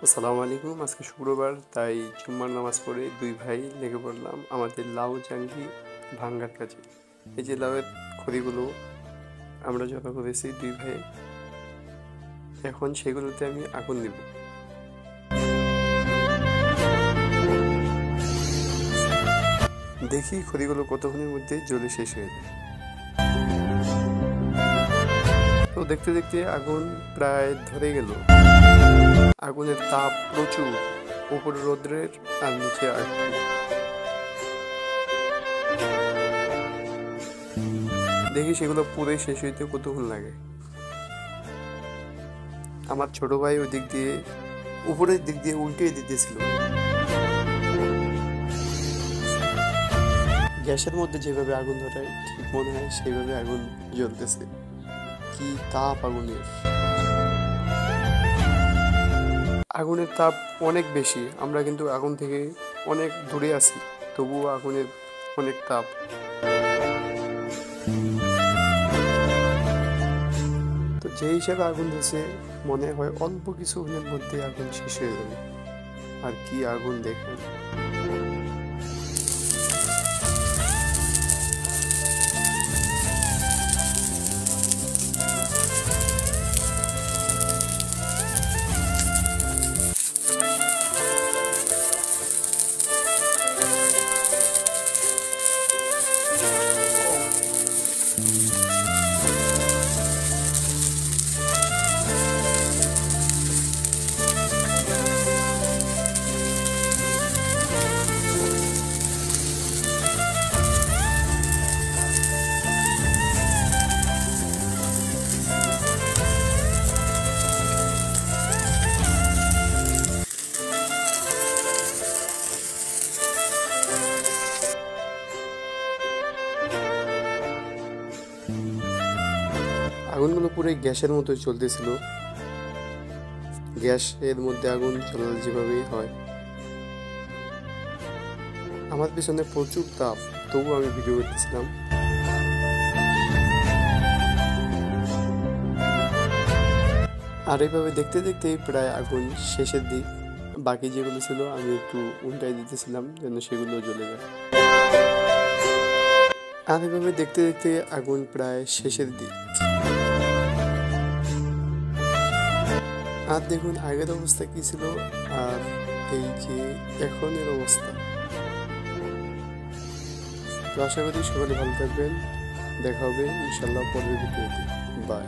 আসসালামু আলাইকুম। আজকে শুক্রবার, তাই জুম্মার নামাজ পড়ে দুই ভাই লেগে পড়লাম আমাদের লাউ জাঙ্গি ভাঙ্গার কাজে। এই যে লাউয়ের খড়িগুলো আমরা জড়ো করেছি দুই ভাই, এখন সেগুলোতে আমি আগুন দিব। দেখি খড়িগুলো কতক্ষণের মধ্যে জ্বলে শেষ হয়ে যায়। তো দেখতে দেখতে আগুন প্রায় ধরে গেল। আগুনের তাপ প্রচুর, উপরে রৌদ্রের আর নিচে আগুন। দেখি সেগুলো পুড়ে শেষ হইতে কতক্ষণ লাগে। আমার ছোট ভাই ওই দিক দিয়ে উপরের দিক দিয়ে উল্টে দিতেছিল। গ্যাসের মধ্যে যেভাবে আগুন ধরায় ঠিক মনে হয় সেইভাবে আগুন জ্বলতেছে। কি তাপ আগুনের! আগুনের তাপ অনেক বেশি, আমরা কিন্তু আগুন থেকে অনেক দূরে আছি, তবুও আগুনের অনেক তাপ। তো যে হিসাবে আগুন ধরছে মনে হয় অল্প কিছুক্ষণের মধ্যে আগুন শেষ হয়ে যাবে। আর কি আগুন দেখেন! আগুনগুলো পুরো গ্যাসের মতো চলতেছিল। গ্যাসের মধ্যে আগুন জ্বলালে যেভাবেই হয়। আমার পিছনে প্রচুর তাপ, তবু আমি ভিডিও করতেছিলাম। আর এইভাবে দেখতে দেখতেই প্রায় আগুন শেষের দিক। বাকি যেগুলো ছিল আমি একটু উল্টাই দিতেছিলাম যেন সেগুলো জ্বলে যায়। আর এইভাবে দেখতে দেখতে আগুন প্রায় শেষের দিক। আর দেখুন আগের অবস্থা কি ছিল আর এই যে এখনের অবস্থা। তো আশা করি সকলে ভালো থাকবেন, দেখা হবে ইনশাল্লাহ পরের ভিডিওতে। বাই।